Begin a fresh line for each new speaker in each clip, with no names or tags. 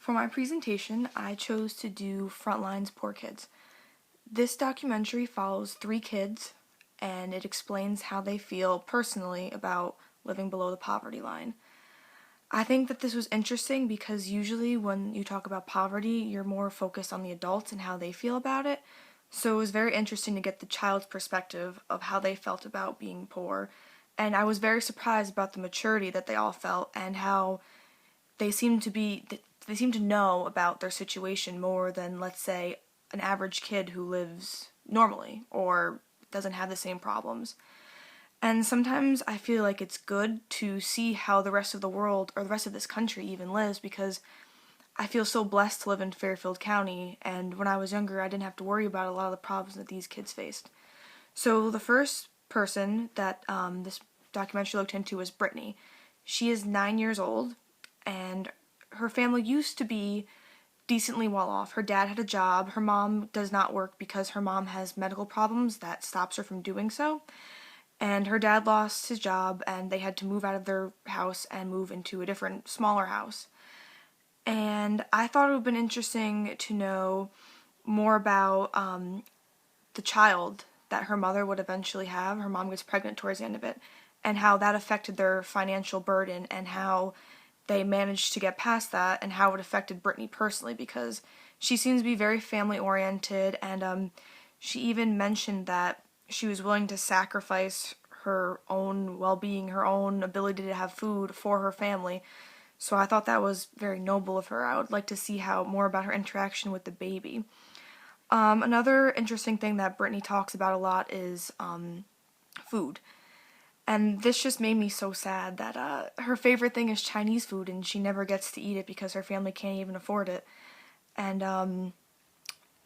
For my presentation, I chose to do Frontline's Poor Kids. This documentary follows 3 kids, and it explains how they feel personally about living below the poverty line. I think that this was interesting because usually when you talk about poverty, you're more focused on the adults and how they feel about it. So it was very interesting to get the child's perspective of how they felt about being poor. And I was very surprised about the maturity that they all felt and how they seem to be they seem to know about their situation more than, let's say, an average kid who lives normally or doesn't have the same problems. And sometimes I feel like it's good to see how the rest of the world or the rest of this country even lives, because I feel so blessed to live in Fairfield County, and when I was younger I didn't have to worry about a lot of the problems that these kids faced. So the first person that this documentary looked into was Brittany. She is 9 years old, and her family used to be decently well off. Her dad had a job. Her mom does not work because her mom has medical problems that stops her from doing so. And her dad lost his job, and they had to move out of their house and move into a different, smaller house. And I thought it would have been interesting to know more about the child that her mother would eventually have. Her mom gets pregnant towards the end of it, and how that affected their financial burden, and how they managed to get past that, and how it affected Brittany personally, because she seems to be very family oriented, and she even mentioned that she was willing to sacrifice her own well-being, her own ability to have food for her family. So I thought that was very noble of her. I would like to see how more about her interaction with the baby. Another interesting thing that Brittany talks about a lot is food. And this just made me so sad that her favorite thing is Chinese food, and she never gets to eat it because her family can't even afford it. And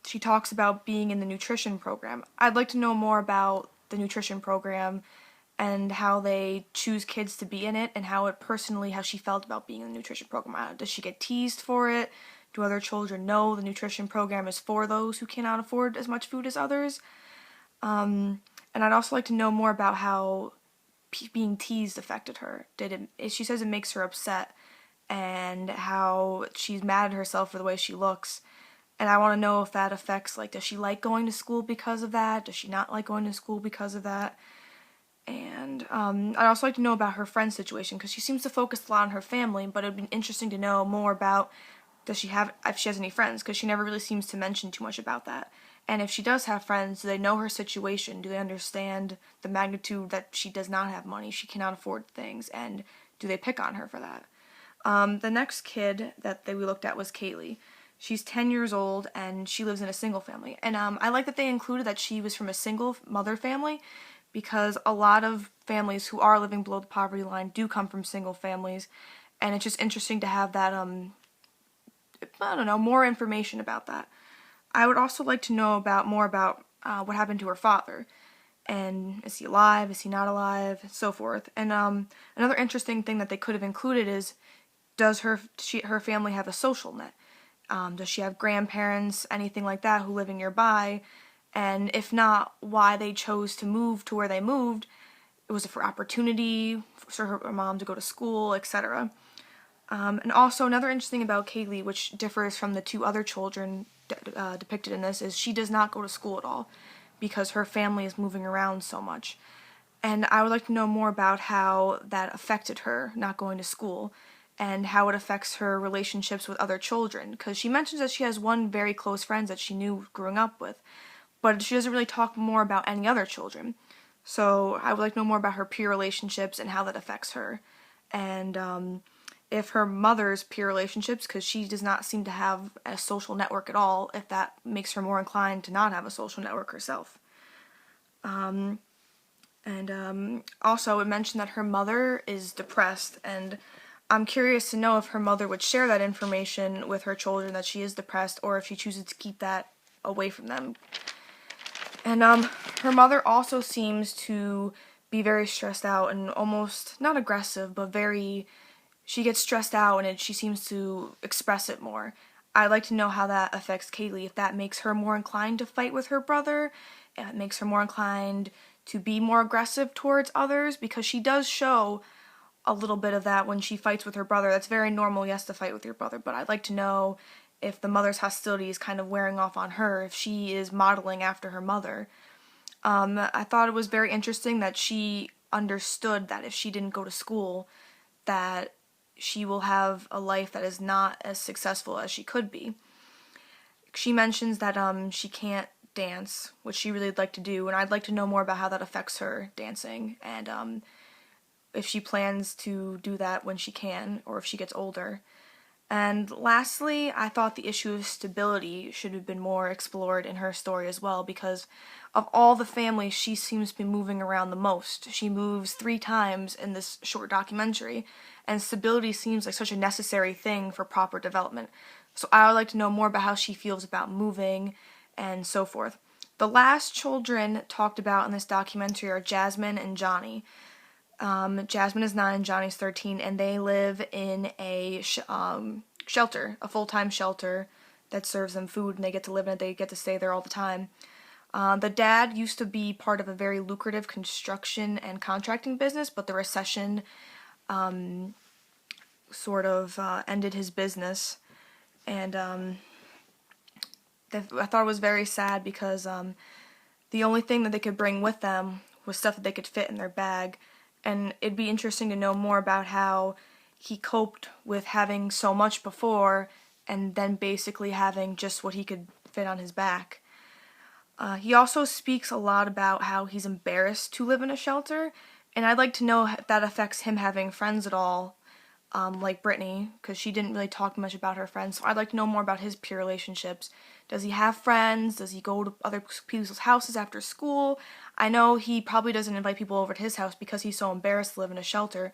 she talks about being in the nutrition program. I'd like to know more about the nutrition program and how they choose kids to be in it, and how she felt about being in the nutrition program. Does she get teased for it? Do other children know the nutrition program is for those who cannot afford as much food as others? And I'd also like to know more about how being teased affected her. She says it makes her upset, and how she's mad at herself for the way she looks. And I want to know if that affects, like, does she like going to school because of that? Does she not like going to school because of that? And I'd also like to know about her friend's situation, because she seems to focus a lot on her family, but it'd be interesting to know more about if she has any friends, because she never really seems to mention too much about that. And if she does have friends, do they know her situation? Do they understand the magnitude that she does not have money, she cannot afford things, and do they pick on her for that? The next kid that we looked at was Kaylee. She's 10 years old, and she lives in a single family. And I like that they included that she was from a single mother family, because a lot of families who are living below the poverty line do come from single families, and it's just interesting to have that, more information about that. I would also like to know more about what happened to her father, and is he alive, is he not alive, so forth. And another interesting thing that they could have included is, does her family have a social net? Does she have grandparents, anything like that, who live nearby? And if not, why they chose to move to where they moved? Was it for opportunity, for her mom to go to school, etc.? And also another interesting about Kaylee, which differs from the 2 other children depicted in this, is she does not go to school at all because her family is moving around so much. And I would like to know more about how that affected her not going to school, and how it affects her relationships with other children, because she mentions that she has one very close friend that she knew growing up with, but she doesn't really talk more about any other children. So I would like to know more about her peer relationships and how that affects her. And if her mother's peer relationships, because she does not seem to have a social network at all, if that makes her more inclined to not have a social network herself. Also it mentioned that her mother is depressed, and I'm curious to know if her mother would share that information with her children, that she is depressed, or if she chooses to keep that away from them. And her mother also seems to be very stressed out, and almost, not aggressive, but she gets stressed out, and she seems to express it more. I'd like to know how that affects Kaylee, if that makes her more inclined to fight with her brother, if it makes her more inclined to be more aggressive towards others, because she does show a little bit of that when she fights with her brother. That's very normal, yes, to fight with your brother, but I'd like to know if the mother's hostility is kind of wearing off on her, if she is modeling after her mother. I thought it was very interesting that she understood that if she didn't go to school, that she will have a life that is not as successful as she could be. She mentions that she can't dance, which she really would like to do, and I'd like to know more about how that affects her dancing, and if she plans to do that when she can, or if she gets older. And lastly, I thought the issue of stability should have been more explored in her story as well, because of all the families, she seems to be moving around the most. She moves 3 times in this short documentary, and stability seems like such a necessary thing for proper development. So I would like to know more about how she feels about moving and so forth. The last children talked about in this documentary are Jasmine and Johnny. Jasmine is 9, Johnny's 13, and they live in a shelter, a full-time shelter that serves them food, and they get to live in it. They get to stay there all the time. The dad used to be part of a very lucrative construction and contracting business, but the recession sort of ended his business, and I thought it was very sad because the only thing that they could bring with them was stuff that they could fit in their bag. And it'd be interesting to know more about how he coped with having so much before and then basically having just what he could fit on his back. He also speaks a lot about how he's embarrassed to live in a shelter, and I'd like to know if that affects him having friends at all, like Brittany, because she didn't really talk much about her friends, so I'd like to know more about his peer relationships. Does he have friends? Does he go to other people's houses after school? I know he probably doesn't invite people over to his house because he's so embarrassed to live in a shelter.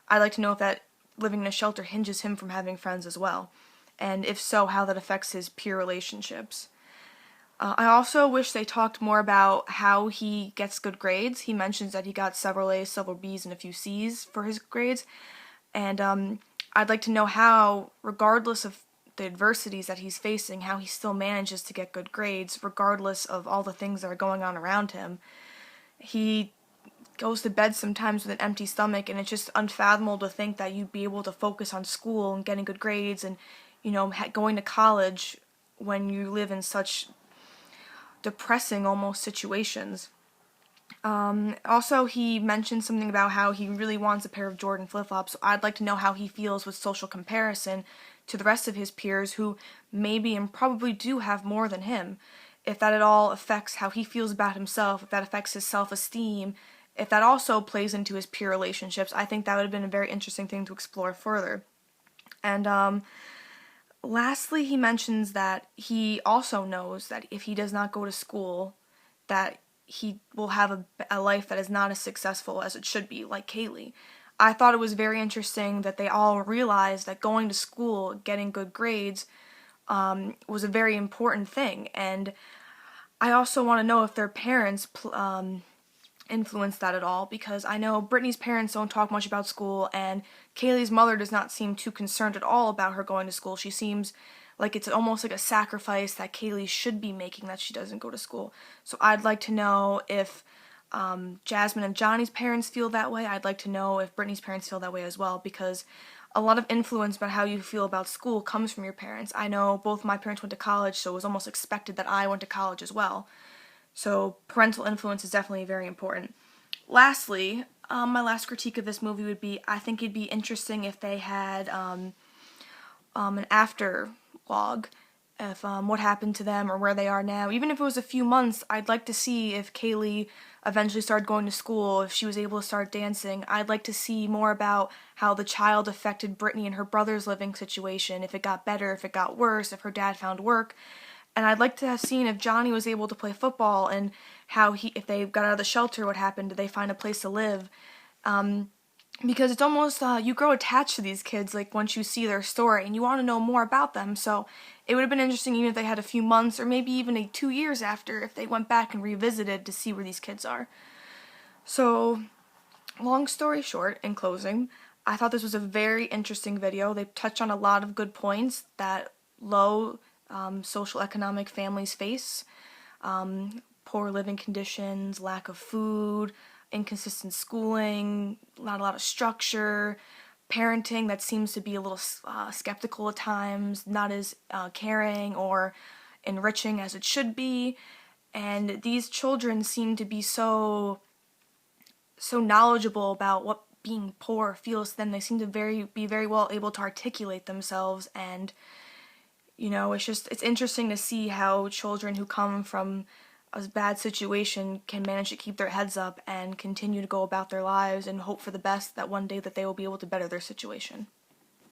I'd like to know if that living in a shelter hinges him from having friends as well, and if so, how that affects his peer relationships. I also wish they talked more about how he gets good grades. He mentions that he got several A's, several B's, and a few C's for his grades, and I'd like to know how, regardless of the adversities that he's facing, how he still manages to get good grades, regardless of all the things that are going on around him. He goes to bed sometimes with an empty stomach, and it's just unfathomable to think that you'd be able to focus on school and getting good grades and, going to college when you live in such depressing almost situations. Also, he mentioned something about how he really wants a pair of Jordan flip-flops, so I'd like to know how he feels with social comparison to the rest of his peers who maybe and probably do have more than him. If that at all affects how he feels about himself, if that affects his self-esteem, if that also plays into his peer relationships, I think that would have been a very interesting thing to explore further. And lastly, he mentions that he also knows that if he does not go to school, that he will have a life that is not as successful as it should be, like Kaylee. I thought it was very interesting that they all realized that going to school, getting good grades, was a very important thing. And I also want to know if their parents influenced that at all, because I know Brittany's parents don't talk much about school, and Kaylee's mother does not seem too concerned at all about her going to school. She seems like it's almost like a sacrifice that Kaylee should be making that she doesn't go to school. So I'd like to know if Jasmine and Johnny's parents feel that way. I'd like to know if Brittany's parents feel that way as well, because a lot of influence about how you feel about school comes from your parents. I know both my parents went to college, so it was almost expected that I went to college as well. So parental influence is definitely very important. Lastly, my last critique of this movie would be, I think it'd be interesting if they had an after log, if what happened to them or where they are now. Even if it was a few months, I'd like to see if Kaylee eventually started going to school, if she was able to start dancing. I'd like to see more about how the child affected Brittany and her brother's living situation, if it got better, if it got worse, if her dad found work. And I'd like to have seen if Johnny was able to play football and how if they got out of the shelter, what happened? Did they find a place to live? Because it's almost, you grow attached to these kids, like, once you see their story, and you want to know more about them, so it would have been interesting even if they had a few months, or maybe even 2 years after, if they went back and revisited to see where these kids are. So, long story short, in closing, I thought this was a very interesting video. They touched on a lot of good points that low social economic families face, poor living conditions, lack of food, inconsistent schooling, not a lot of structure, parenting that seems to be a little skeptical at times, not as caring or enriching as it should be. And these children seem to be so knowledgeable about what being poor feels to them. They seem to be very well able to articulate themselves, and it's interesting to see how children who come from a bad situation can manage to keep their heads up and continue to go about their lives and hope for the best, that one day that they will be able to better their situation.